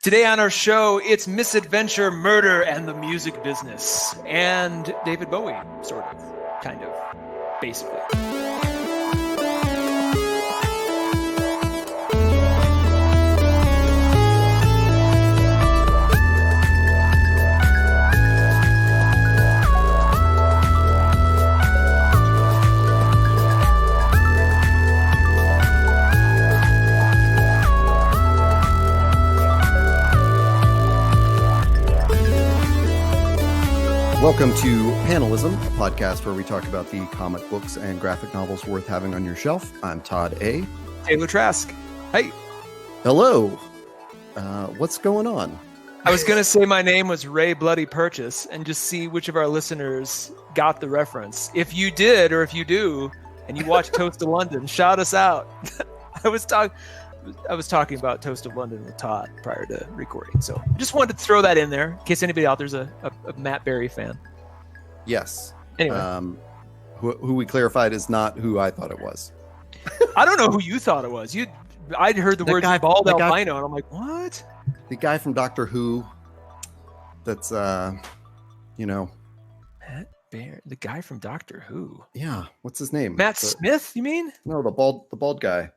Today on our show, it's misadventure, murder, and the music business. And David Bowie, sort of, kind of, basically. Welcome to Panelism, a podcast where we talk about the comic books and graphic novels worth having on your shelf. I'm Todd A. Taylor Trask. Hey. Hello. What's going on? I was going to say my name was Ray Bloody Purchase and just see which of our listeners got the reference. If you did, or if you do, and you watch Toast of London, shout us out. I was talking about Toast of London with Todd prior to recording, so I just wanted to throw that in there in case anybody out there's a Matt Berry fan. Yes. Anyway, who we clarified is not who I thought it was. I don't know who you thought it was. I'd heard the word bald albino, and I'm like, what? The guy from Doctor Who. That's Matt Berry, the guy from Doctor Who. Yeah, what's his name? Matt Smith? You mean? No, the bald guy.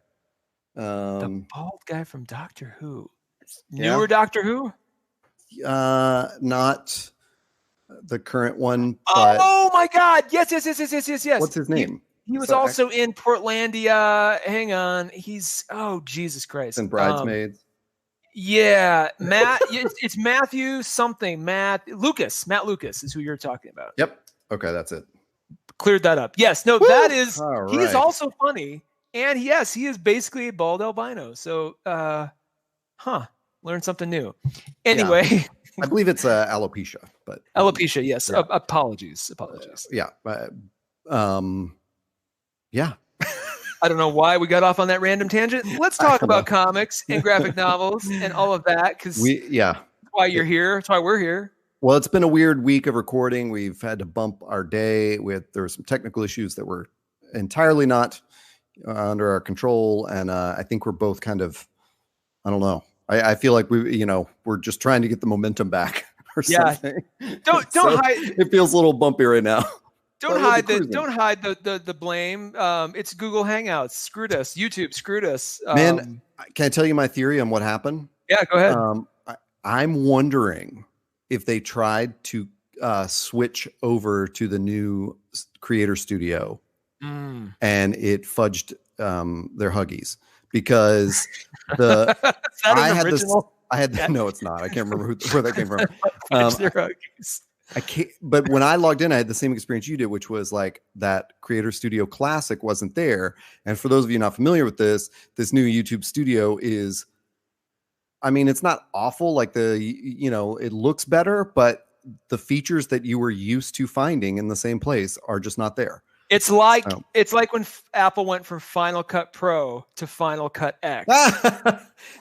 The bald guy from Doctor Who. Newer Doctor Who? Not the current one. But oh my God! Yes. What's his name? He was also in Portlandia. Hang on, Jesus Christ! And Bridesmaids. Yeah, Matt. It's Matthew something. Matt Lucas is who you're talking about. Yep. Okay, that's it. Cleared that up. Yes. No, Woo! that is. All He is right. also funny. And yes, he is basically a bald albino. So, learn something new. Anyway. Yeah. I believe it's alopecia, but alopecia, yes. Yeah. Apologies. Yeah. Yeah. I don't know why we got off on that random tangent. Let's talk about comics and graphic novels and all of that, because that's why you're here. That's why we're here. Well, it's been a weird week of recording. We've had to bump our day there were some technical issues that were entirely not under our control, and I think we're both kind of, I don't know. I feel like we're just trying to get the momentum back or something. Don't hide. It feels a little bumpy right now. Don't hide the blame. It's Google Hangouts screwed us. YouTube screwed us. Man, can I tell you my theory on what happened? Yeah, go ahead. I'm wondering if they tried to switch over to the new Creator Studio. And it fudged their Huggies because no, it's not. I can't remember where that came from. Their Huggies. I can't. But when I logged in, I had the same experience you did, which was like that Creator Studio Classic wasn't there. And for those of you not familiar with this new YouTube Studio is, I mean, it's not awful. Like it looks better, but the features that you were used to finding in the same place are just not there. It's like when Apple went from Final Cut Pro to Final Cut X,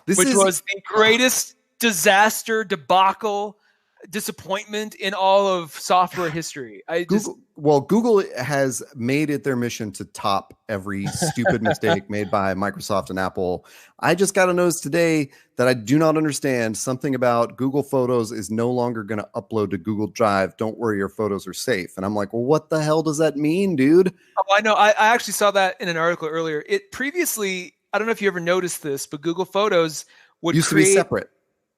which was the greatest disaster, debacle, disappointment in all of software history. Google has made it their mission to top every stupid mistake made by Microsoft and Apple. I just got a notice today that I do not understand something about Google Photos is no longer going to upload to Google Drive. Don't worry, your photos are safe. And I'm like, well, what the hell does that mean, dude? Oh, I know. I actually saw that in an article earlier. It previously, I don't know if you ever noticed this, but Google Photos used to be separate.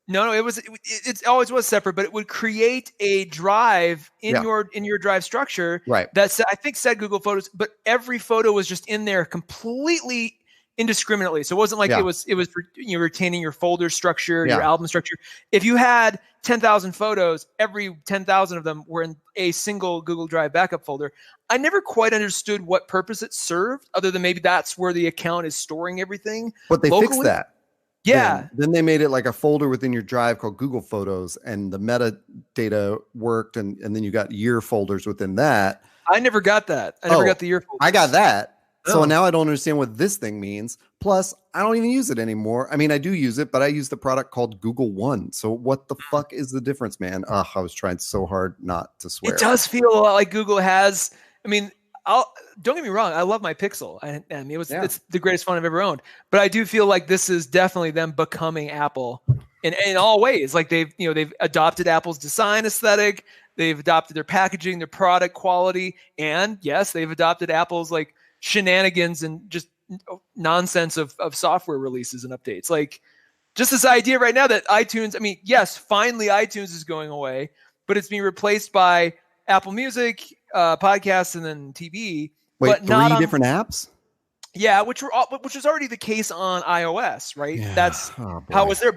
No, it always was separate, but it would create a drive in your drive structure. Right. That I think said Google Photos, but every photo was just in there completely indiscriminately. So it wasn't like it was for retaining your folder structure, your album structure. If you had 10,000 photos, every 10,000 of them were in a single Google Drive backup folder. I never quite understood what purpose it served, other than maybe that's where the account is storing everything. But they fixed that. Yeah. Then they made it like a folder within your drive called Google Photos, and the metadata worked, and then you got year folders within that. I never got that. I never got the year folders. I got that. So now I don't understand what this thing means. Plus, I don't even use it anymore. I mean, I do use it, but I use the product called Google One. So what the fuck is the difference, man? I was trying so hard not to swear. It does feel a lot like Google has, I mean, don't get me wrong. I love my Pixel. It's the greatest phone I've ever owned. But I do feel like this is definitely them becoming Apple in all ways. Like they've adopted Apple's design aesthetic, they've adopted their packaging, their product quality, and yes, they've adopted Apple's like shenanigans and just nonsense of software releases and updates. Like just this idea right now that iTunes, I mean, yes, finally iTunes is going away, but it's being replaced by Apple Music, podcasts, and then TV. Wait, but not three different apps? Yeah. That's how it was there.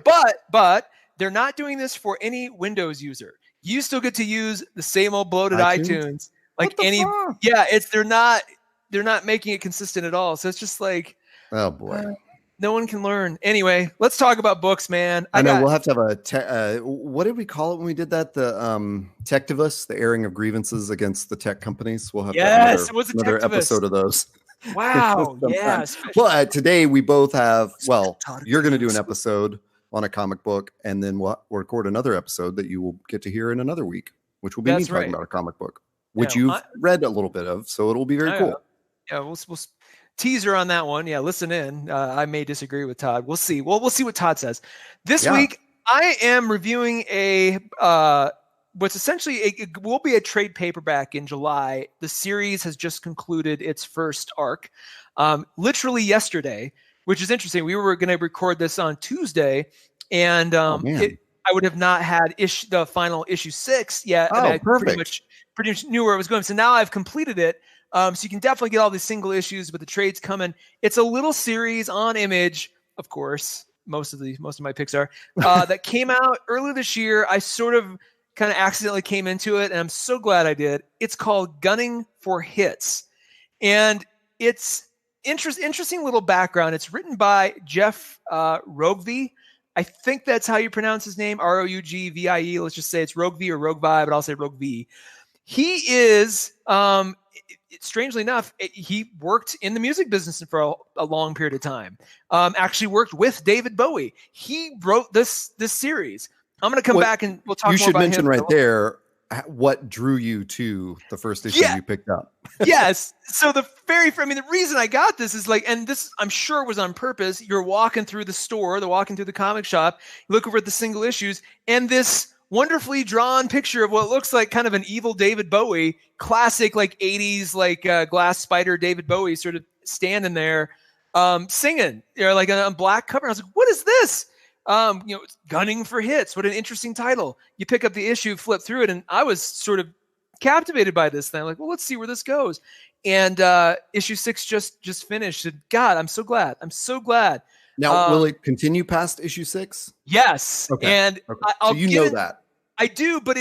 But they're not doing this for any Windows user. You still get to use the same old bloated iTunes. Like any, fuck? Yeah, they're not making it consistent at all. So it's just like, oh boy. No one can learn. Anyway, let's talk about books, man. I know we'll have to have what did we call it when we did that? The Techtivus, the airing of grievances against the tech companies. We'll have to have another episode of those. Wow. Yes. Well, today we both have. Well, you're going to do an episode on a comic book, and then we'll record another episode that you will get to hear in another week, which will be me talking about a comic book, which you've read a little bit of. So it'll be very cool. Yeah, we'll teaser on that one. Yeah, listen in. I may disagree with Todd. We'll see. Well, we'll see what Todd says. This week, I am reviewing what's essentially it will be a trade paperback in July. The series has just concluded its first arc, literally yesterday, which is interesting. We were going to record this on Tuesday, and I would have not had the final issue 6 yet. Oh, I perfect. Pretty much knew where it was going. So now I've completed it. So you can definitely get all these single issues, but the trade's coming. It's a little series on Image, of course. Most of my picks are that came out earlier this year. I sort of kind of accidentally came into it, and I'm so glad I did. It's called Gunning for Hits, and it's interesting little background. It's written by Jeff Rougvie. I think that's how you pronounce his name, Rougvie. Let's just say it's Rougvie or Rougvie, but I'll say Rougvie. He is. Strangely enough, he worked in the music business for a long period of time. Actually worked with David Bowie. He wrote this series. I'm going to come back and we'll talk more about him. You should mention right there what drew you to the first issue you picked up. Yes. So the reason I got this is like, and this I'm sure was on purpose. You're walking through the store, walking through the comic shop, you look over at the single issues, and this wonderfully drawn picture of what looks like kind of an evil David Bowie, classic like 80s like glass spider David Bowie sort of standing there singing, like on a black cover. I was like, what is this? It's Gunning for Hits. What an interesting title. You pick up the issue, flip through it, and I was sort of captivated by this thing. Like, well, let's see where this goes. And issue 6 just finished. And God, I'm so glad. Now, will it continue past issue 6? Yes. Okay. And okay. So you know that. I do, but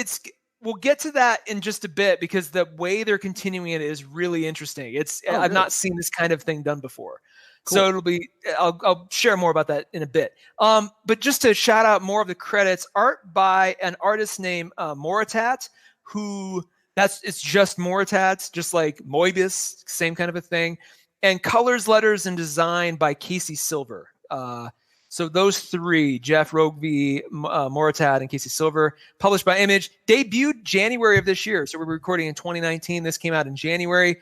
we'll get to that in just a bit because the way they're continuing it is really interesting. I've not seen this kind of thing done before. Cool. So it'll be, I'll share more about that in a bit. But just to shout out more of the credits, art by an artist named Moritat, it's just Moritat, just like Moebius, same kind of a thing. And colors, letters, and design by Casey Silver. So those three, Jeff Rougvie, Moritat, and Casey Silver, published by Image, debuted January of this year. So we're recording in 2019. This came out in January.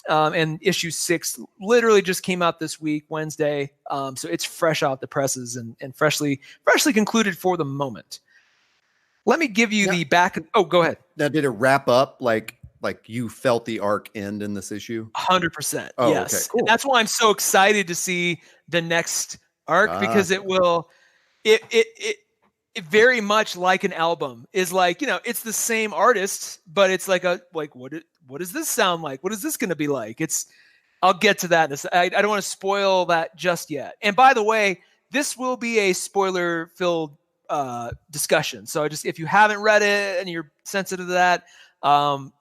And issue 6 literally just came out this week, Wednesday. So it's fresh out the presses and freshly concluded for the moment. Let me give you the back. Oh, go ahead. Now, did it wrap up like you felt the arc end in this issue? 100%. Oh, yes. Okay, cool. And that's why I'm so excited to see the next arc because it will, it very much like an album is like, it's the same artist, but it's like what does this sound like? What is this going to be like? I'll get to that. I don't want to spoil that just yet. And by the way, this will be a spoiler filled discussion. So if you haven't read it and you're sensitive to that,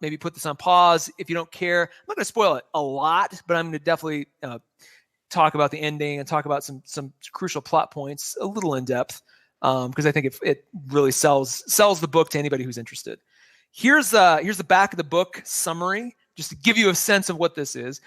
maybe put this on pause. If you don't care, I'm not going to spoil it a lot, but I'm going to definitely talk about the ending and talk about some crucial plot points a little in depth because I think it really sells the book to anybody who's interested. Here's the back of the book summary, just to give you a sense of what this is.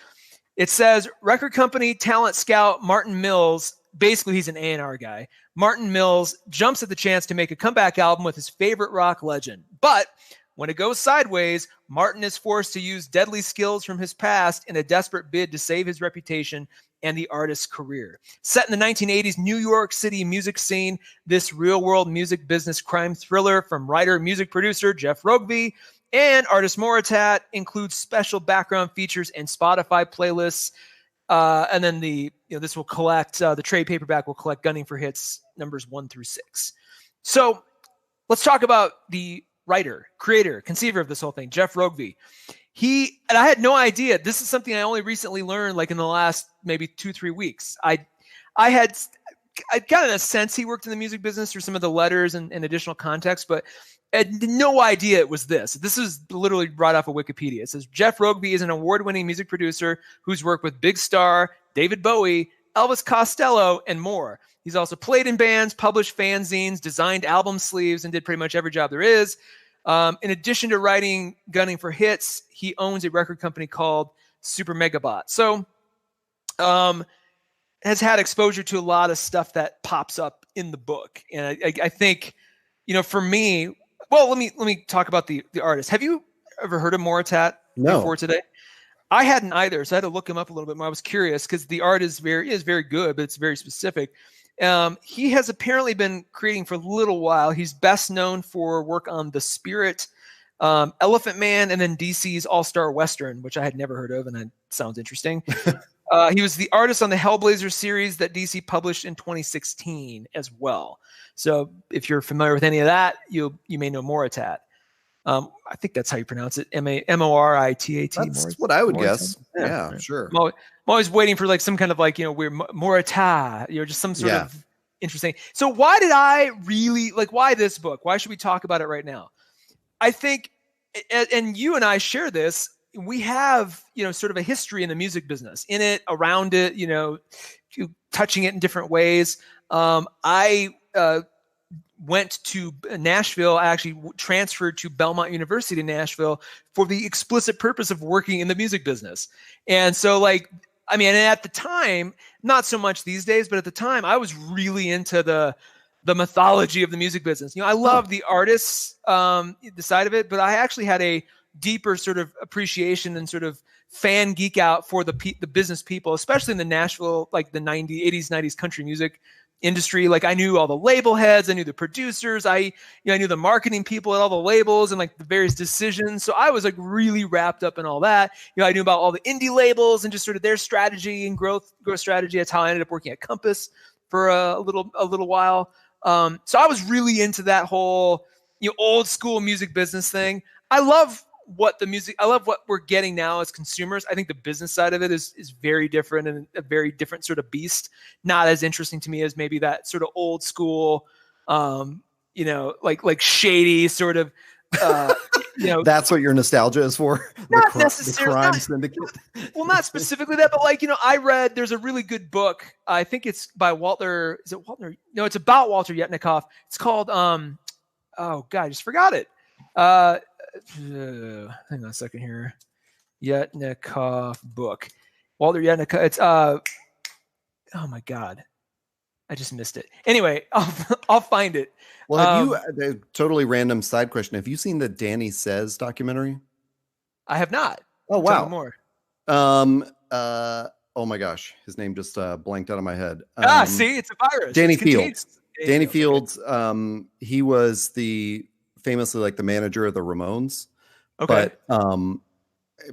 It says record company talent scout Martin Mills, basically he's an A&R guy. Martin Mills jumps at the chance to make a comeback album with his favorite rock legend. But when it goes sideways, Martin is forced to use deadly skills from his past in a desperate bid to save his reputation and the artist's career. Set in the 1980s New York City music scene, this real-world music business crime thriller from writer and music producer Jeff Rogby and artist Moritat includes special background features and Spotify playlists. And then this will collect, the trade paperback will collect Gunning for Hits numbers 1 through 6. So let's talk about the writer, creator, conceiver of this whole thing, Jeff Rogby. And I had no idea. This is something I only recently learned, like in the last maybe 2-3 weeks. I got in a sense he worked in the music business through some of the letters and additional context, but I had no idea it was this. This is literally right off of Wikipedia. It says Jeff Rogby is an award-winning music producer who's worked with Big Star, David Bowie, Elvis Costello, and more. He's also played in bands, published fanzines, designed album sleeves, and did pretty much every job there is. In addition to writing Gunning for Hits, he owns a record company called Super Megabot. So has had exposure to a lot of stuff that pops up in the book. And I think, for me, well, let me talk about the artist. Have you ever heard of Moritat before today? I hadn't either, so I had to look him up a little bit more. I was curious because the art is very good, but it's very specific. He has apparently been creating for a little while. He's best known for work on The Spirit, Elephant Man, and then DC's All-Star Western, which I had never heard of, and that sounds interesting. He was the artist on the Hellblazer series that DC published in 2016 as well. So if you're familiar with any of that, you may know Moritat. I think that's how you pronounce it. Moritat. That's what I would guess. Yeah, sure. I'm always waiting for like some kind of weird Moritat, just some sort of interesting. So why did I really why this book? Why should we talk about it right now? I think, and you and I share this, we have, sort of a history in the music business, in it, around it, touching it in different ways. I went to Nashville. I actually transferred to Belmont University in Nashville for the explicit purpose of working in the music business. And so at the time, not so much these days, but at the time I was really into the mythology of the music business. I love the artists, the side of it, but I actually had a deeper sort of appreciation and sort of fan geek out for the business people, especially in the Nashville, the 80s, 90s country music industry. I knew all the label heads, I knew the producers, I knew the marketing people at all the labels and the various decisions. So I was really wrapped up in all that. I knew about all the indie labels and just sort of their strategy and growth strategy. That's how I ended up working at Compass for a little while. So I was really into that whole old school music business thing. I love what we're getting now as consumers. I think the business side of it is very different and a very different sort of beast. Not as interesting to me as maybe that sort of old school, shady sort of, That's what your nostalgia is for? Not necessarily. The crime syndicate? Well, not specifically that, but I read, there's a really good book. I think it's by Walter. Is it Walter? No, it's about Walter Yetnikoff. It's called, oh God, I just forgot it. Hang on a second here. Yetnikoff book. Walter Yetnikoff. It's oh my God, I just missed it. Anyway, I'll find it. Well, have you? Totally random side question. Have you seen the Danny Says documentary? I have not. Oh wow. Tell me more. Oh my gosh, his name just blanked out of my head. See, it's a virus. Danny Fields. Danny Fields. He was famously the manager of the Ramones. Okay.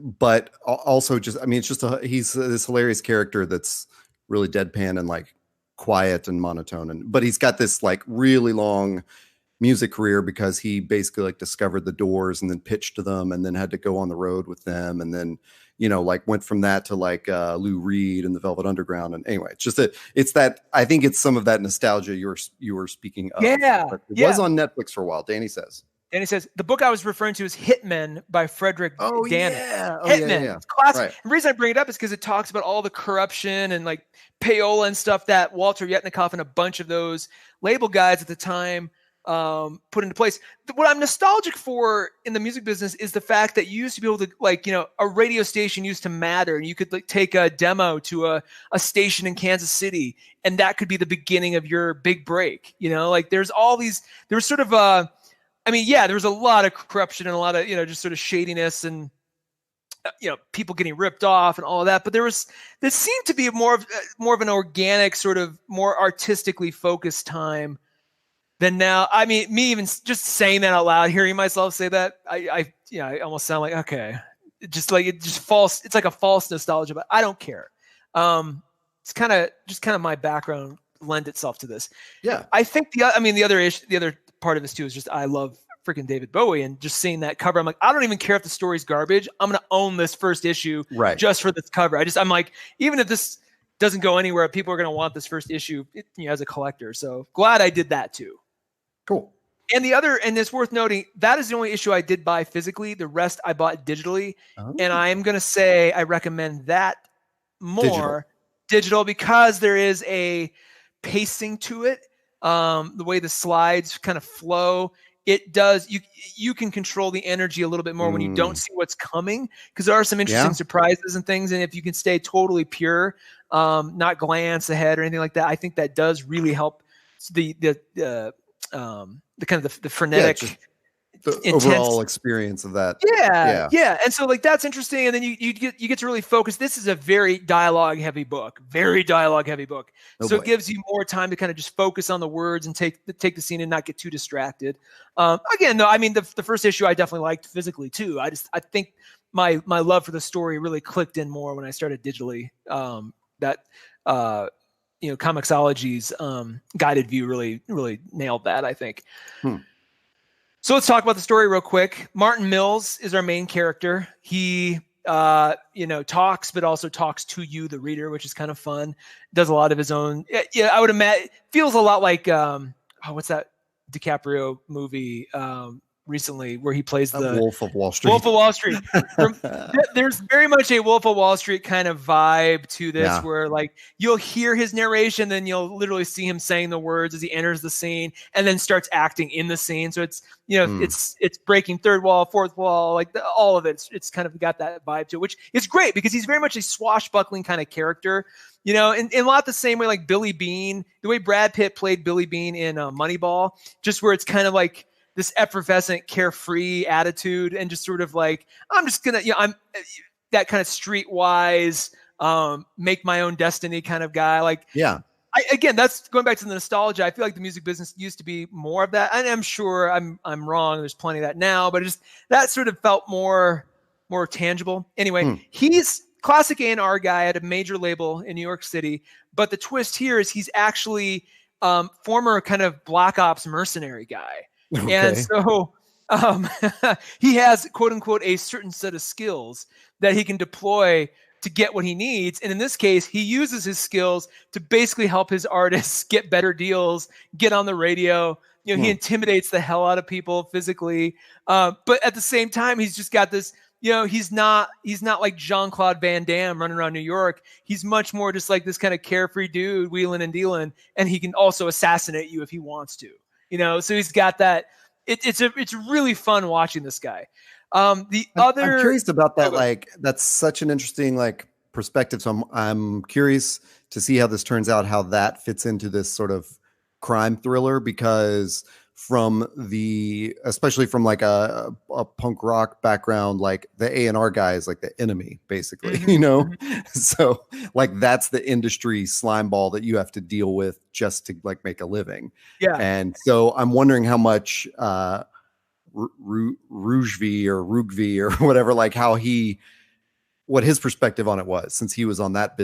But also just, it's just he's this hilarious character that's really deadpan and quiet and monotone. But he's got this really long music career because he basically like discovered the Doors and then pitched to them and then had to go on the road with them and then like went from that to Lou Reed and the Velvet Underground. And anyway, it's just I think it's some of that nostalgia you were speaking of. Yeah, but it was on Netflix for a while. Danny Says the book I was referring to is Hitmen by Frederick Danek. Yeah. Hitmen. Yeah. It's classic. Right. The reason I bring it up is because it talks about all the corruption and payola and stuff that Walter Yetnikoff and a bunch of those label guys at the time put into place. What I'm nostalgic for in the music business is the fact that you used to be able to a radio station used to matter, and you could take a demo to a station in Kansas City, and that could be the beginning of your big break. There's all these. There's sort of there was a lot of corruption and a lot of just sort of shadiness and people getting ripped off and all of that. But this seemed to be more of an organic, sort of more artistically focused time than now. I mean, me even just saying that out loud, hearing myself say that, I almost sound like, okay, it's like a false nostalgia, but I don't care. It's kind of my background lend itself to this. Yeah. I think the other part of this too is just, I love freaking David Bowie, and just seeing that cover, I'm like, I don't even care if the story's garbage. I'm going to own this first issue just for this cover. I'm like, even if this doesn't go anywhere, people are going to want this first issue, as a collector. So glad I did that too. Cool. And it's worth noting, that is the only issue I did buy physically. The rest I bought digitally. Oh. And I am going to say I recommend that more digital because there is a pacing to it. The way the slides kind of flow, it does. You can control the energy a little bit more when you don't see what's coming, because there are some interesting surprises and things. And if you can stay totally pure, not glance ahead or anything like that, I think that does really help the kind of the frenetic, the intense overall experience of that. Yeah. And so that's interesting. And then you get to really focus. This is a very dialogue heavy book. So it gives you more time to kind of just focus on the words and take the scene and not get too distracted. Again, though, I mean, the first issue I definitely liked physically too. I think my love for the story really clicked in more when I started digitally. Comixology's guided view really nailed that, I think. So let's talk about the story real quick. Martin Mills is our main character. He, talks, but also talks to you, the reader, which is kind of fun. Does a lot of his own. Yeah, I would imagine. Feels a lot like what's that DiCaprio movie recently where he plays the Wolf of Wall Street. Wolf of Wall Street. There's very much a Wolf of Wall Street kind of vibe to this, where like you'll hear his narration, then you'll literally see him saying the words as he enters the scene, and then starts acting in the scene. So it's it's breaking third wall, fourth wall, like all of it. It's kind of got that vibe to it, which is great because he's very much a swashbuckling kind of character. In a lot the same way like Billy Bean, the way Brad Pitt played Billy Bean in Moneyball, just where it's kind of like this effervescent, carefree attitude, and just sort of like, I'm just gonna, I'm that kind of streetwise, make my own destiny kind of guy. Like, again, that's going back to the nostalgia. I feel like the music business used to be more of that, and I'm sure I'm wrong. There's plenty of that now, but just that sort of felt more tangible. Anyway, he's classic A&R guy at a major label in New York City, but the twist here is he's actually former kind of black ops mercenary guy. Okay. And so he has, quote unquote, a certain set of skills that he can deploy to get what he needs. And in this case, he uses his skills to basically help his artists get better deals, get on the radio. He intimidates the hell out of people physically. But at the same time, he's just got this, he's not like Jean-Claude Van Damme running around New York. He's much more just like this kind of carefree dude wheeling and dealing. And he can also assassinate you if he wants to. So he's got that. It's really fun watching this guy. I'm curious about that. Like, that's such an interesting perspective. So I'm curious to see how this turns out, how that fits into this sort of crime thriller, because especially from like a punk rock background, like the A&R guy is like the enemy basically, so like that's the industry slime ball that you have to deal with just to like make a living. And so I'm wondering how much Rugvi or whatever, like what his perspective on it was, since he was on that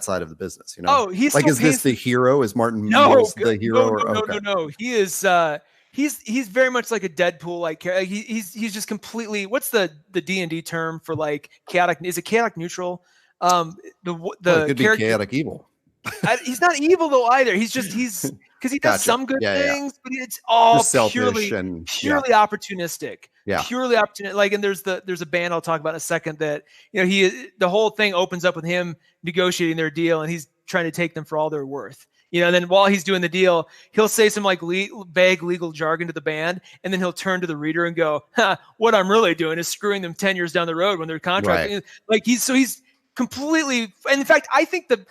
side of the business, he's like, is this the hero? Is Martin Mills the hero? No. He is, he's very much like a Deadpool, like he's just completely, what's the D&D term for like chaotic? Is it chaotic neutral? It could be chaotic evil. He's not evil though either. He's because he does some good things, but it's all purely opportunistic. Purely opportunistic. Like, and there's a band I'll talk about in a second that the whole thing opens up with him negotiating their deal, and he's trying to take them for all they're worth. And then while he's doing the deal, he'll say some like vague legal jargon to the band, and then he'll turn to the reader and go, what I'm really doing is screwing them 10 years down the road when they're contracting. Right. Like he's completely, and in fact, I think the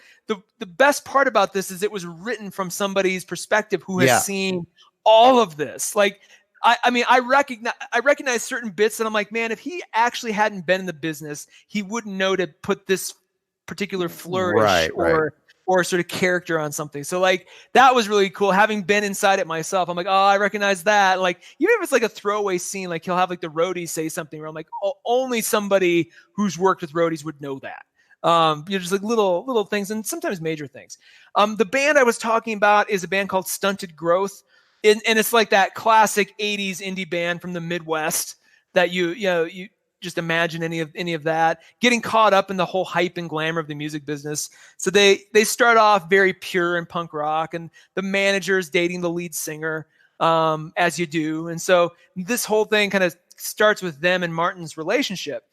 best part about this is it was written from somebody's perspective who has seen all of this. Like, I mean, I recognize certain bits that I'm like, man, if he actually hadn't been in the business, he wouldn't know to put this particular flourish or sort of character on something. So like that was really cool. Having been inside it myself, I'm like, oh, I recognize that. Like even if it's like a throwaway scene, like he'll have like the roadies say something where I'm like, oh, only somebody who's worked with roadies would know that. Just like little things and sometimes major things. The band I was talking about is a band called Stunted Growth. And it's like that classic 80s indie band from the Midwest that you just imagine any of that, getting caught up in the whole hype and glamour of the music business. So they start off very pure and punk rock, and the manager is dating the lead singer, as you do. And so this whole thing kind of starts with them and Martin's relationship.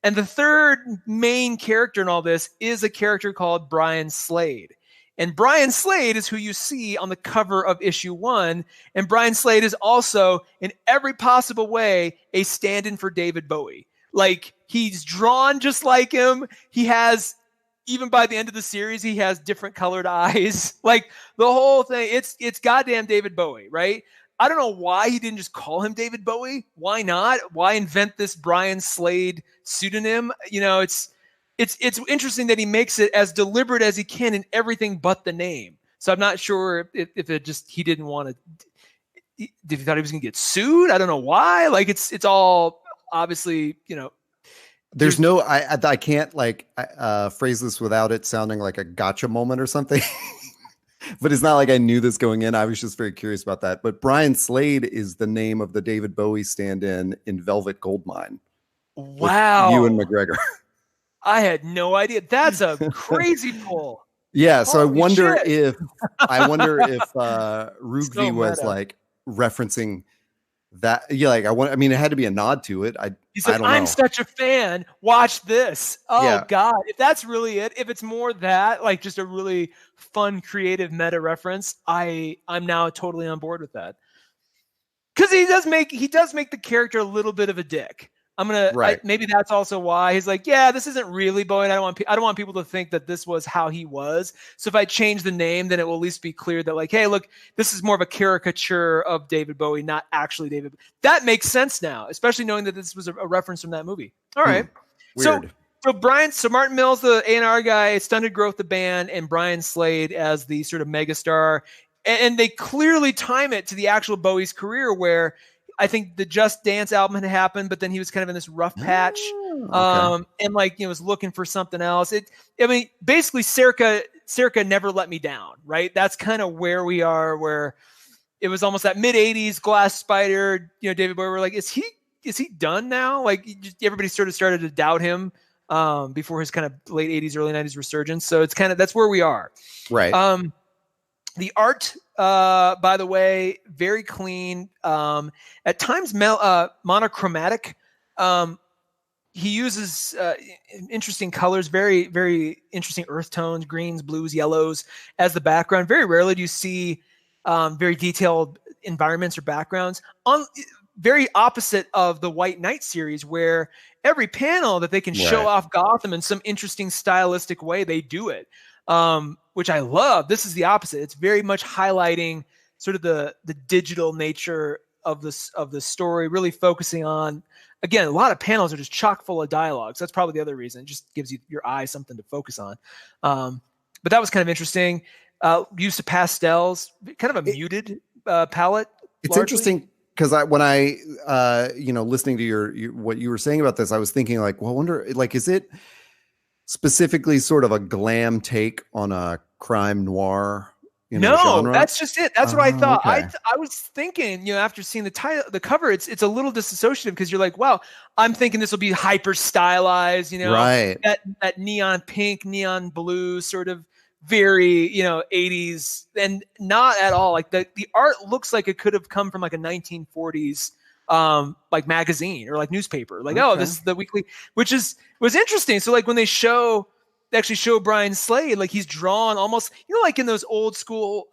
And the third main character in all this is a character called Brian Slade. And Brian Slade is who you see on the cover of issue 1. And Brian Slade is also, in every possible way, a stand-in for David Bowie. Like, he's drawn just like him. He has, even by the end of the series, he has different colored eyes. Like, the whole thing, it's goddamn David Bowie, right? I don't know why he didn't just call him David Bowie. Why not? Why invent this Brian Slade pseudonym? It's interesting that he makes it as deliberate as he can in everything but the name. So I'm not sure if it just, he didn't want to, if he thought he was going to get sued. I don't know why. Like it's all obviously, there's no, I can't phrase this without it sounding like a gotcha moment or something. But it's not like I knew this going in. I was just very curious about that. But Brian Slade is the name of the David Bowie stand-in Velvet Goldmine. Wow. Ewan McGregor. I had no idea. That's a crazy pull. Yeah. So Holy I wonder shit. if Rugvi was like referencing that. Yeah. Like I mean, it had to be a nod to it. He's like, I'm such a fan. Watch this. Oh yeah. God. If that's really it, if it's more that, like just a really fun, creative meta reference, I'm now totally on board with that. Cause he does make the character a little bit of a dick. Maybe that's also why he's like, yeah, this isn't really Bowie. I don't want people to think that this was how he was. So if I change the name, then it will at least be clear that like, hey, look, this is more of a caricature of David Bowie, not actually David. That makes sense now, especially knowing that this was a reference from that movie. All right. Weird. So Martin Mills, the A&R guy, Stunted Growth, the band, and Brian Slade as the sort of megastar. And they clearly time it to the actual Bowie's career where I think the Just Dance album had happened, but then he was kind of in this rough patch, and was looking for something else. Basically, Circa Never Let Me Down, right? That's kind of where we are, where it was almost that mid '80s Glass Spider. David Bowie. We're like, is he done now? Like, everybody sort of started to doubt him before his kind of late '80s, early '90s resurgence. So it's that's where we are, right? The art, by the way, very clean. At times monochromatic. He uses interesting colors, very, very interesting earth tones, greens, blues, yellows as the background. Very rarely do you see very detailed environments or backgrounds. Very opposite of the White Knight series, where every panel that they can show off Gotham in some interesting stylistic way, they do it. Which I love. This is the opposite. It's very much highlighting sort of the digital nature of the story, really focusing on, again, a lot of panels are just chock full of dialogue. So that's probably the other reason. It just gives your eye something to focus on. But that was kind of interesting. Use of pastels, kind of a muted palette. It's largely interesting because when I listening to your what you were saying about this, I was thinking like, well, I wonder, like, is it specifically sort of a glam take on a crime noir genre? That's just it. That's what I thought. Okay. I was thinking, after seeing the cover, it's a little disassociative because you're like, wow, I'm thinking this will be hyper stylized, right? That neon pink, neon blue sort of very, 80s, and not at all. Like the art looks like it could have come from like a 1940s like magazine or like newspaper, like, oh, this is the weekly, which was interesting. So like when they actually show Brian Slade, like he's drawn almost, like in those old school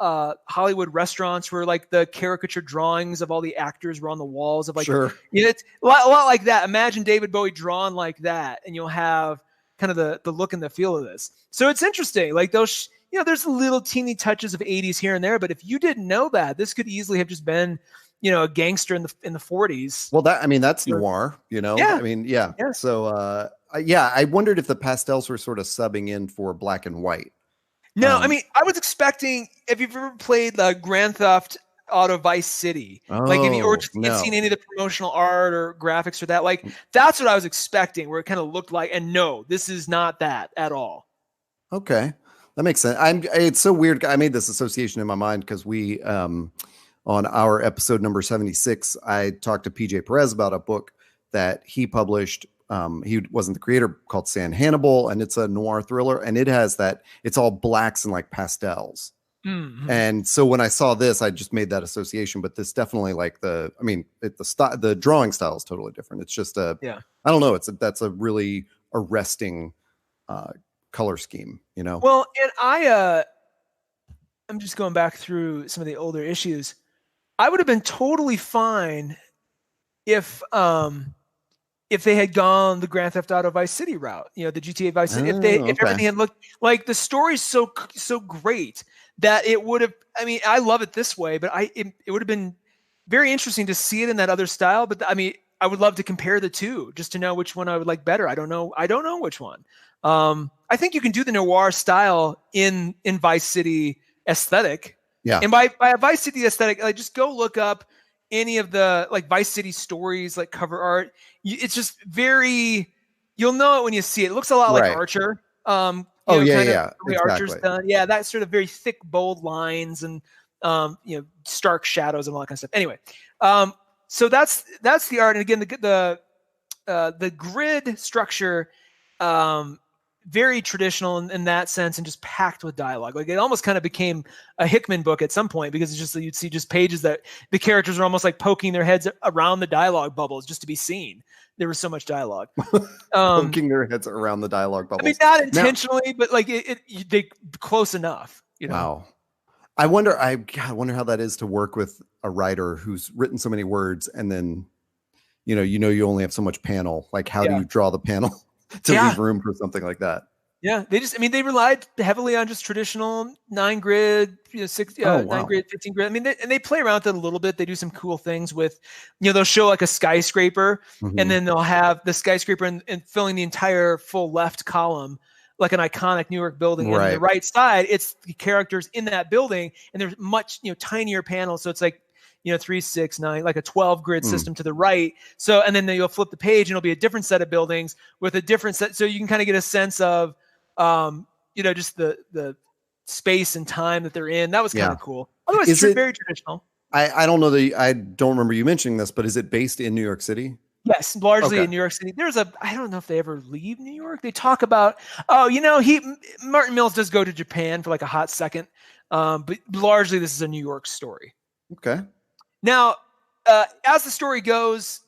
Hollywood restaurants where like the caricature drawings of all the actors were on the walls of like, sure. It's a lot like that. Imagine David Bowie drawn like that, and you'll have kind of the look and the feel of this. So it's interesting. Like there's little teeny touches of 80s here and there, but if you didn't know that, this could easily have just been, a gangster in the 40s. Well, that's noir, Yeah. I mean, yeah. So, I wondered if the pastels were sort of subbing in for black and white. No, I mean, I was expecting, if you've ever played Grand Theft Auto Vice City, you've seen any of the promotional art or graphics or that, that's what I was expecting, where it kind of looked like, and no, this is not that at all. Okay. That makes sense. It's so weird. I made this association in my mind because we, on our episode number 76, I talked to PJ Perez about a book that he published. He wasn't the creator, called San Hannibal, and it's a noir thriller, and it has it's all blacks and pastels. Mm-hmm. And so when I saw this, I just made that association, but this definitely the drawing style is totally different. It's just I don't know. That's a really arresting, color scheme, Well, and I'm just going back through some of the older issues. I would have been totally fine if they had gone the Grand Theft Auto Vice City route, the GTA Vice City, if everything had looked like the story's so great that it would have, I mean, I love it this way, but it would have been very interesting to see it in that other style. But I mean, I would love to compare the two just to know which one I would like better. I don't know which one. I think you can do the noir style in Vice City aesthetic. Yeah. And by a Vice City aesthetic, just go look up any of the Vice City stories, cover art. It's just you'll know it when you see it. It looks a lot like Archer. Exactly. Archer's done. Yeah, that sort of very thick, bold lines and stark shadows and all that kind of stuff. Anyway, so that's the art. And again, the grid structure, very traditional in that sense, and just packed with dialogue. It almost kind of became a Hickman book at some point, because it's just you'd see just pages that the characters are almost poking their heads around the dialogue bubbles just to be seen. There was so much dialogue. Poking their heads around the dialogue bubbles. I mean, not intentionally, but they close enough. Wow. I wonder how that is to work with a writer who's written so many words, and then, you only have so much panel. How do you draw the panel to leave room for something like that? Yeah, they relied heavily on just traditional 9 grid, 9 grid, 15 grid. I mean, they play around with it a little bit. They do some cool things with, they'll show a skyscraper, and then they'll have the skyscraper and filling the entire full left column, like an iconic New York building. And on the right side, it's the characters in that building, and there's much, tinier panels. So it's 3, 6, 9, like a 12 grid system to the right. So, and then you'll flip the page and it'll be a different set of buildings with a different set. So you can kind of get a sense of, just the space and time that they're in. That was kind of cool. Otherwise, it's very traditional. I don't know I don't remember you mentioning this, but is it based in New York City? Yes, largely in New York City. I don't know if they ever leave New York. They talk about, Martin Mills does go to Japan for a hot second. But largely this is a New York story. Okay. Now, as the story goes,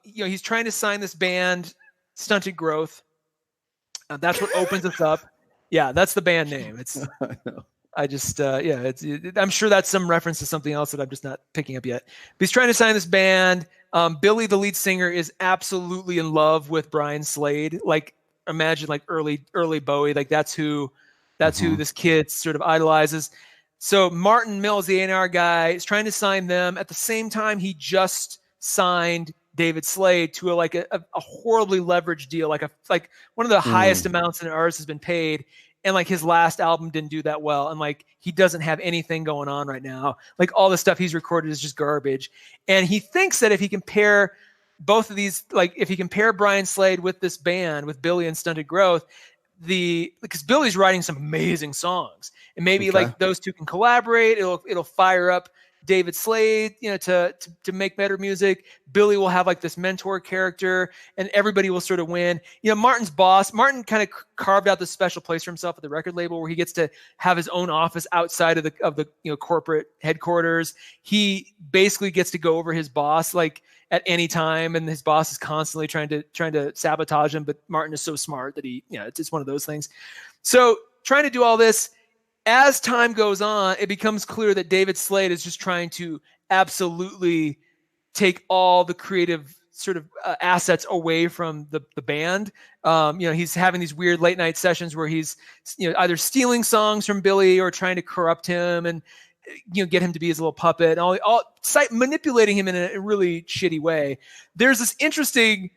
he's trying to sign this band, Stunted Growth. That's what opens us up. Yeah, that's the band name. It's. I just, I'm sure that's some reference to something else that I'm just not picking up yet. But he's trying to sign this band. Billy, the lead singer, is absolutely in love with Brian Slade. Imagine early Bowie. That's who this kid sort of idolizes. So Martin Mills, the A&R guy, is trying to sign them. At the same time, he just signed David Slade to a horribly leveraged deal, like one of the highest amounts an artist has been paid. And his last album didn't do that well. And he doesn't have anything going on right now. All the stuff he's recorded is just garbage. And he thinks that if he can pair both of these, if he can pair Brian Slade with this band, with Billy and Stunted Growth, because Billy's writing some amazing songs, and maybe those two can collaborate. It'll fire up David Slade, to make better music. Billy will have this mentor character, and everybody will sort of win. Martin's boss, Martin kind of carved out this special place for himself at the record label, where he gets to have his own office outside of the corporate headquarters. He basically gets to go over his boss at any time, and his boss is constantly trying to sabotage him. But Martin is so smart that it's one of those things. So trying to do all this. As time goes on, it becomes clear that David Slade is just trying to absolutely take all the creative sort of assets away from the band. He's having these weird late night sessions where he's either stealing songs from Billy or trying to corrupt him and get him to be his little puppet, and all manipulating him in a really shitty way. There's this interesting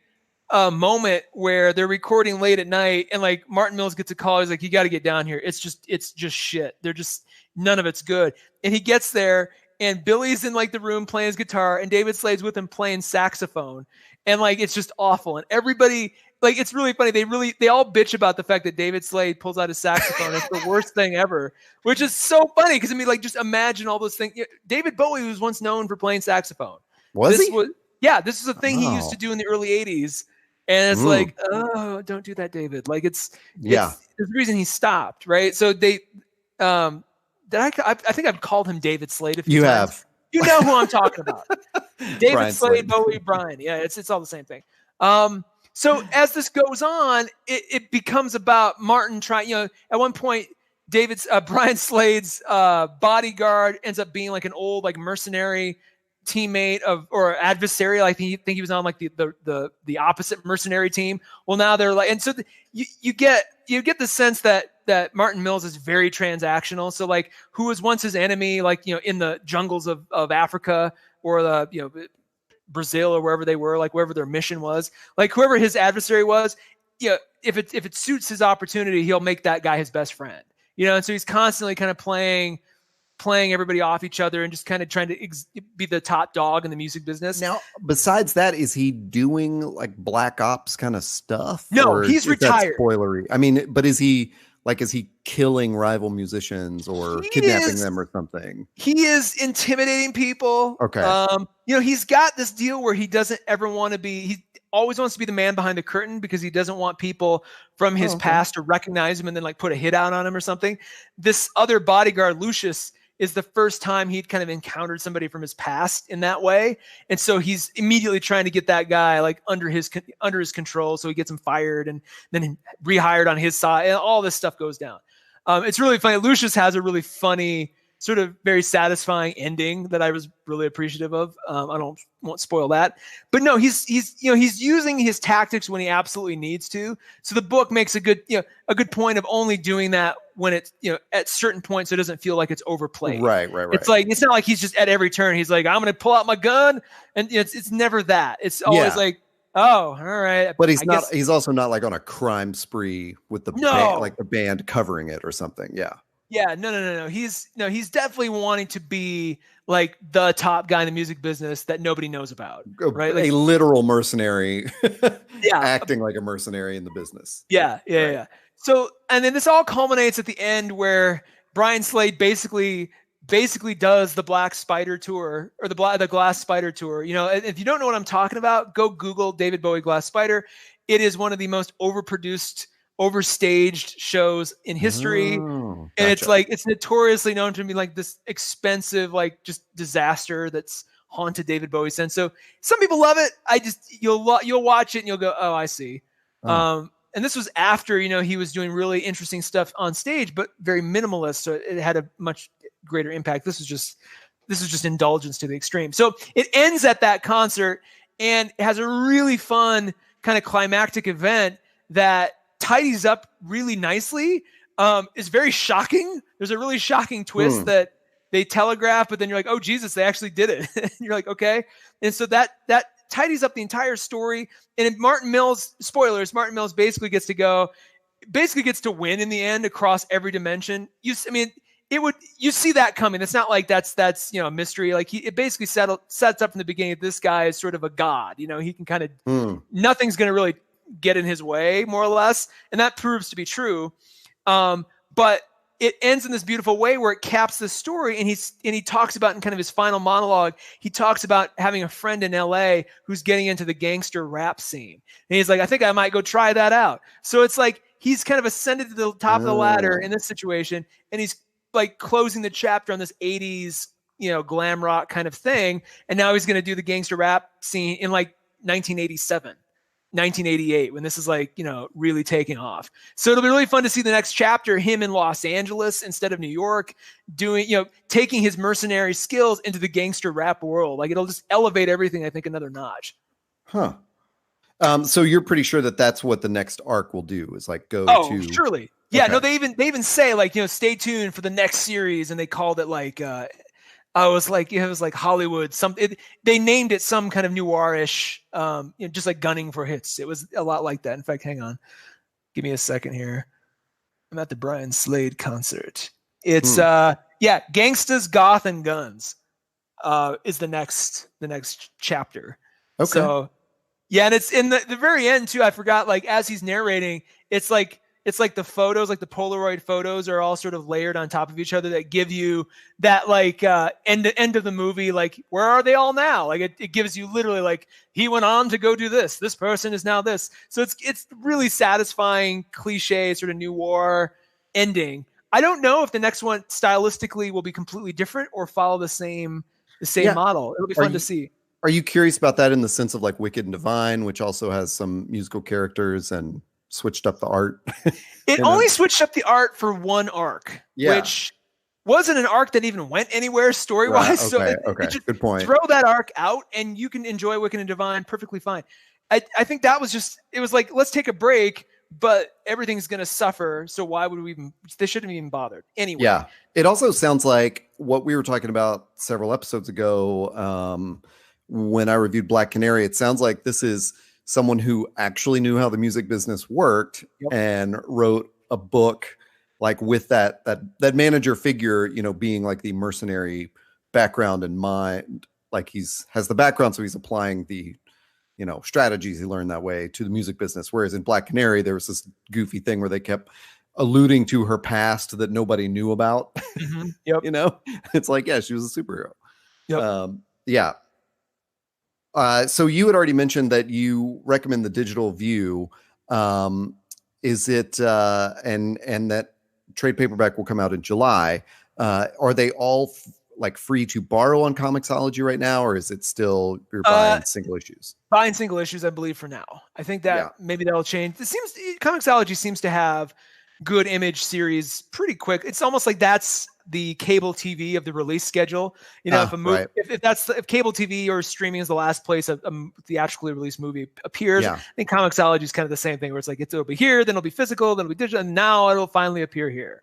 moment where they're recording late at night, and like Martin Mills gets a call. He's like, "You got to get down here. It's just shit. They're just none of it's good." And he gets there, and Billy's in like the room playing his guitar, and David Slade's with him playing saxophone, and like it's just awful. And everybody, like, it's really funny. They all bitch about the fact that David Slade pulls out his saxophone. It's the worst thing ever, which is so funny because I mean, like, just imagine all those things. David Bowie was once known for playing saxophone. Was he? This is a thing he used to do in the early '80s. And it's like, oh, don't do that, David. Like there's the reason he stopped, right? So I think I've called him David Slade a few times. You know who I'm talking about. David Slade, Bowie, Brian. Yeah, it's all the same thing. So as this goes on, it becomes about Martin trying, at one point, Brian Slade's bodyguard ends up being like an old like mercenary teammate or adversary. Like he was on like the opposite mercenary team. Well, now they're like, and so you get the sense that Martin Mills is very transactional. So like who was once his enemy, like, in the jungles of Africa or the, Brazil or wherever they were, like wherever their mission was, like whoever his adversary was, if it suits his opportunity, he'll make that guy his best friend, and so he's constantly kind of playing everybody off each other and just kind of trying to be the top dog in the music business. Now, besides that, is he doing like Black Ops kind of stuff? No, he's retired. Spoilery. I mean, but is he killing rival musicians or kidnapping them or something? He is intimidating people. Okay. He's got this deal where he doesn't ever want to be, he always wants to be the man behind the curtain because he doesn't want people from his past to recognize him and then like put a hit out on him or something. This other bodyguard, Lucius, is the first time he'd kind of encountered somebody from his past in that way. And so he's immediately trying to get that guy like under his control. So he gets him fired and then rehired on his side, and all this stuff goes down. It's really funny. Lucius has a really funny, sort of very satisfying ending that I was really appreciative of. I won't spoil that, but no, he's using his tactics when he absolutely needs to. So the book makes a good point of only doing that when it's, at certain points, so it doesn't feel like it's overplayed. Right. It's like, it's not like he's just at every turn. He's like, I'm going to pull out my gun. And it's never that. It's always like, oh, all right. But he's also not like on a crime spree with the band, like the band covering it or something. Yeah. Yeah, no. He's definitely wanting to be like the top guy in the music business that nobody knows about, right? Like, a literal mercenary, acting like a mercenary in the business. Yeah. So, and then this all culminates at the end where Brian Slade basically does the Black Spider tour or the Glass Spider tour. If you don't know what I'm talking about, go Google David Bowie Glass Spider. It is one of the most overstaged shows in history. And gotcha. It's notoriously known to be like this expensive, like just disaster that's haunted David Bowie since. So some people love it. You'll watch it and you'll go, oh, I see. And this was after, he was doing really interesting stuff on stage, but very minimalist. So it had a much greater impact. This is just indulgence to the extreme. So it ends at that concert and it has a really fun kind of climactic event that tidies up really nicely. It's very shocking. There's a really shocking twist that they telegraph, but then you're like, oh Jesus, they actually did it. And you're like, okay. And so that tidies up the entire story. And Martin Mills, spoilers, Martin Mills basically gets to win in the end across every dimension. You see that coming. It's not like that's a mystery. Like it basically sets up from the beginning that this guy is sort of a god. He can kind of nothing's going to really get in his way, more or less, and that proves to be true. But it ends in this beautiful way where it caps the story, and he talks about in kind of his final monologue, he talks about having a friend in LA who's getting into the gangster rap scene. And he's like, I think I might go try that out. So it's like he's kind of ascended to the top of the ladder in this situation, and he's like closing the chapter on this 80s, glam rock kind of thing. And now he's going to do the gangster rap scene in like 1988, when this is like, really taking off. So it'll be really fun to see the next chapter, him in Los Angeles instead of New York, doing, taking his mercenary skills into the gangster rap world. Like it'll just elevate everything, I think, another notch. Huh. So you're pretty sure that that's what the next arc will do is like go to. Surely. Yeah. Okay. No, they even say like, stay tuned for the next series. And they called it like, I was like, it was like Hollywood. They named it some kind of noirish, just like gunning for hits. It was a lot like that. In fact, hang on, give me a second here. I'm at the Brian Slade concert. It's Gangstas, Goth, and Guns is the next chapter. Okay. So yeah, and it's in the very end too. I forgot, like as he's narrating, it's like the photos, like the Polaroid photos are all sort of layered on top of each other that give you that like end of the movie, like where are they all now? Like it gives you literally like he went on to go do this. This person is now this. So it's really satisfying cliche sort of noir ending. I don't know if the next one stylistically will be completely different or follow the same model. It'll be fun to see. Are you curious about that in the sense of like Wicked and Divine, which also has some musical characters and switched up the art? It only switched up the art for one arc, which wasn't an arc that even went anywhere story-wise. Right. Okay. Good point. Throw that arc out and you can enjoy Wicked and Divine perfectly fine. I think that was just, it was like, let's take a break, but everything's going to suffer. So why would they shouldn't have even bothered anyway. Yeah. It also sounds like what we were talking about several episodes ago, when I reviewed Black Canary. It sounds like this is someone who actually knew how the music business worked and wrote a book like with that manager figure, being like the mercenary background in mind. Like has the background, so he's applying the strategies he learned that way to the music business. Whereas in Black Canary, there was this goofy thing where they kept alluding to her past that nobody knew about. Mm-hmm. Yep. It's like, yeah, she was a superhero. Yep. Yeah. So you had already mentioned that you recommend the digital view. Is it and that trade paperback will come out in July? Are they all like free to borrow on Comixology right now, or is it still you're buying single issues? Buying single issues, I believe, for now. I think that maybe that'll change. Comixology seems to have good image series pretty quick. It's almost like that's the cable TV of the release schedule. If a movie, if cable TV or streaming is the last place a theatrically released movie appears, I think Comixology is kind of the same thing, where it's like it'll be here, then it'll be physical, then it'll be digital, and now it'll finally appear here.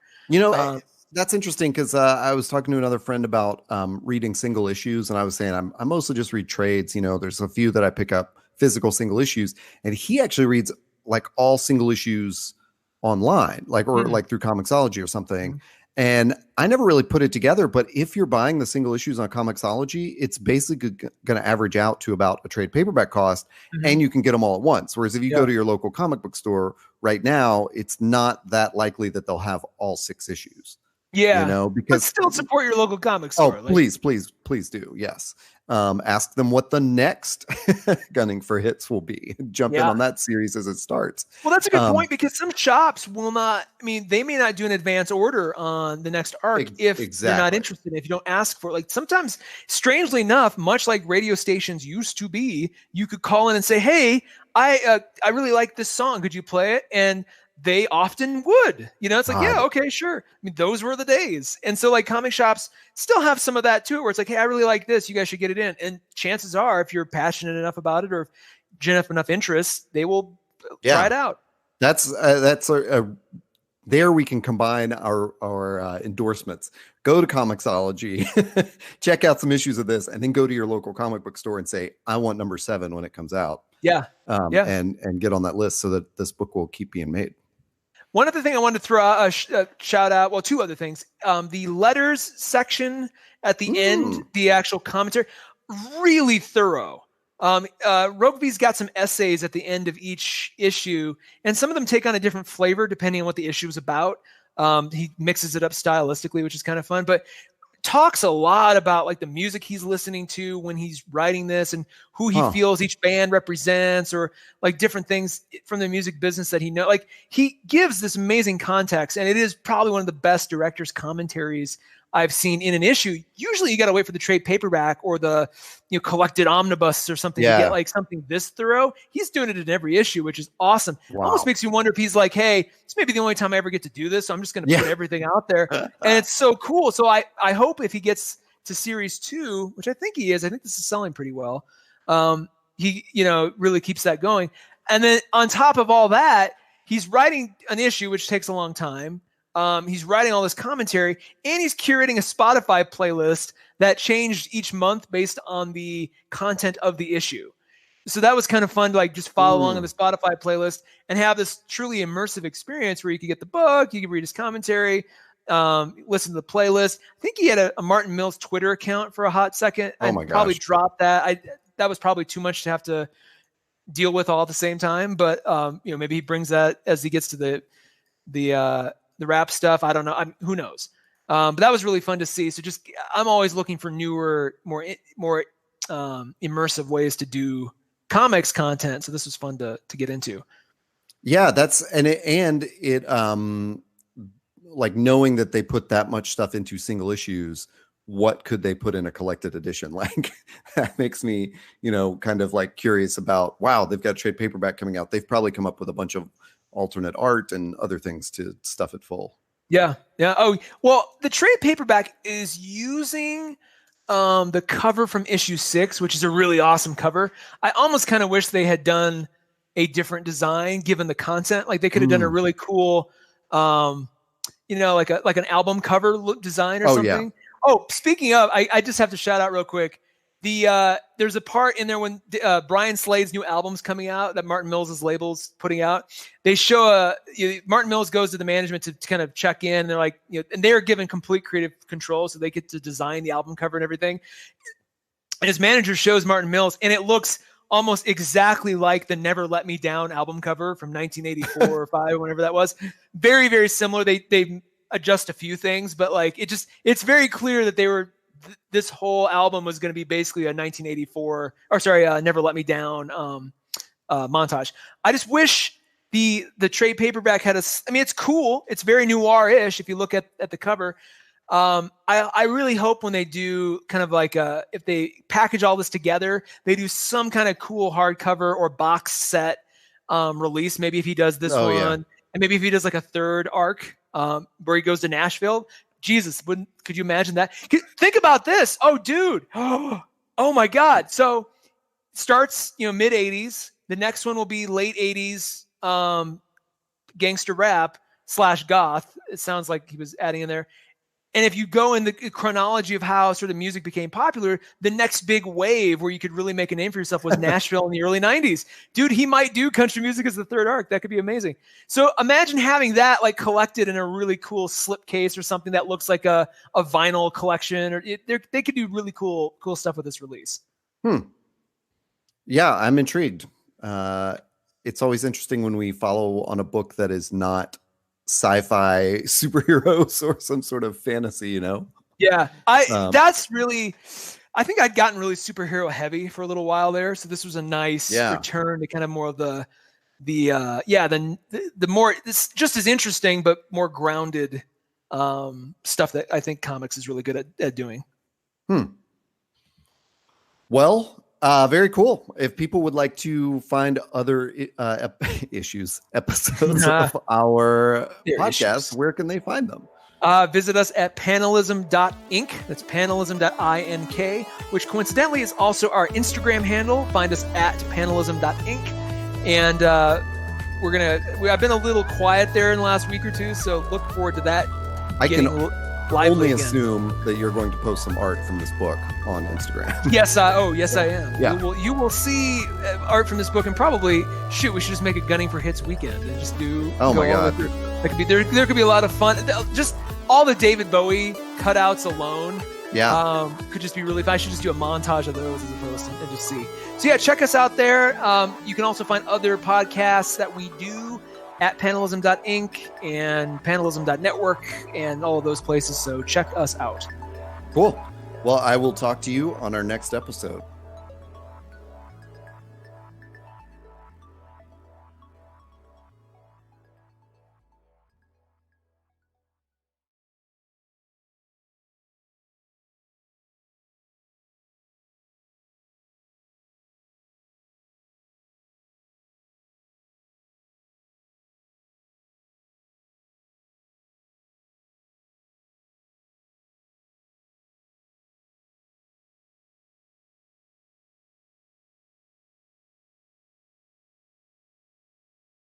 That's interesting because I was talking to another friend about reading single issues, and I was saying I mostly just read trades. There's a few that I pick up physical single issues, and he actually reads like all single issues online, like through Comixology or something. And I never really put it together, but if you're buying the single issues on Comixology, it's basically going to average out to about a trade paperback cost, and you can get them all at once. Whereas if you go to your local comic book store right now, it's not that likely that they'll have all 6 issues. Yeah, because but still support your local comic store. Please do. Yes. Ask them what the next Gunning for Hits will be. Jump in on that series as it starts. Well, that's a good point, because some shops will not. I mean, they may not do an advance order on the next arc if they're not interested. If you don't ask for it. Like sometimes, strangely enough, much like radio stations used to be, you could call in and say, "Hey, I really like this song. Could you play it?" And they often would, it's like, yeah, okay, sure. I mean, those were the days. And so like comic shops still have some of that too, where it's like, hey, I really like this. You guys should get it in. And chances are, if you're passionate enough about it or generate enough interest, they will try it out. That's there we can combine our endorsements. Go to Comixology, check out some issues of this, and then go to your local comic book store and say, I want number 7 when it comes out. And get on that list so that this book will keep being made. One other thing I wanted to throw out, shout out, well, 2 other things. The letters section at the end, the actual commentary, really thorough. Rokeby's got some essays at the end of each issue, and some of them take on a different flavor depending on what the issue is about. He mixes it up stylistically, which is kind of fun, but talks a lot about like the music he's listening to when he's writing this and who he feels each band represents, or like different things from the music business that he knows. Like he gives this amazing context, and it is probably one of the best director's commentaries I've seen in an issue. Usually you got to wait for the trade paperback or the collected omnibus or something to get like something this thorough. He's doing it in every issue, which is awesome. Wow. Almost makes you wonder if he's like, hey, this may be the only time I ever get to do this, so I'm just going to put everything out there. And it's so cool. So I hope if he gets to series 2, which I think he is, I think this is selling pretty well, he, really keeps that going. And then on top of all that, he's writing an issue, which takes a long time. He's writing all this commentary, and he's curating a Spotify playlist that changed each month based on the content of the issue. So that was kind of fun to like just follow along on the Spotify playlist and have this truly immersive experience where you could get the book, you could read his commentary, listen to the playlist. I think he had a Martin Mills Twitter account for a hot second. Oh my gosh. Probably dropped that. That was probably too much to have to deal with all at the same time. But maybe he brings that as he gets to the rap stuff. I don't know. Who knows? But that was really fun to see. So I'm always looking for newer, more immersive ways to do comics content. So this was fun to get into. Yeah, it like knowing that they put that much stuff into single issues, what could they put in a collected edition? Like that makes me, kind of like curious about, wow, they've got a trade paperback coming out. They've probably come up with a bunch of alternate art and other things to stuff it full. Yeah. Oh, well, the trade paperback is using the cover from issue 6, which is a really awesome cover. I almost kind of wish they had done a different design given the content. Like they could have done a really cool, like an album cover look design or something. Yeah. Oh, speaking of, I just have to shout out real quick. There's a part in there when Brian Slade's new album's coming out that Martin Mills' label's putting out. They show Martin Mills goes to the management to kind of check in. They're like, and they're given complete creative control, so they get to design the album cover and everything. And his manager shows Martin Mills, and it looks almost exactly like the Never Let Me Down album cover from 1984 or 5, whenever that was. Very, very similar. They adjust a few things, but like it's very clear that they were. This whole album was going to be basically a 1984, Never Let Me Down montage. I just wish the trade paperback had it's cool. It's very noir-ish if you look at the cover. I really hope when they do kind of like if they package all this together, they do some kind of cool hardcover or box set release. Maybe if he does this one, and maybe if he does like a third arc where he goes to Nashville. Jesus, could you imagine that? Think about this. Oh, dude. Oh my God. So starts, mid 80s. The next one will be late 80s gangster rap / goth. It sounds like he was adding in there. And if you go in the chronology of how sort of music became popular, the next big wave where you could really make a name for yourself was Nashville in the early 90s. Dude, he might do country music as the third arc. That could be amazing. So imagine having that like collected in a really cool slipcase or something that looks like a vinyl collection. Or they could do really cool stuff with this release. Yeah, I'm intrigued. It's always interesting when we follow on a book that is not sci-fi superheroes or some sort of fantasy, Yeah, that's really. I think I'd gotten really superhero heavy for a little while there, so this was a nice return to kind of more of the more. It's just as interesting but more grounded stuff that I think comics is really good at doing. Well. Very cool. If people would like to find other episodes of our podcast, where can they find them? Visit us at panelism.inc. That's panelism.ink, which coincidentally is also our Instagram handle. Find us at panelism.inc. And I've been a little quiet there in the last week or two, so look forward to that. I can only assume that you're going to post some art from this book on Instagram. Yes, I am. Yeah. You will see art from this book, and probably we should just make a Gunning for Hits weekend and just do. Oh my God, that could be there could be a lot of fun. Just all the David Bowie cutouts alone. Yeah, could just be really fun. I should just do a montage of those as opposed to and just see. So yeah, check us out there. You can also find other podcasts that we do at panelism.inc and panelism.network and all of those places. So check us out. Cool. Well, I will talk to you on our next episode.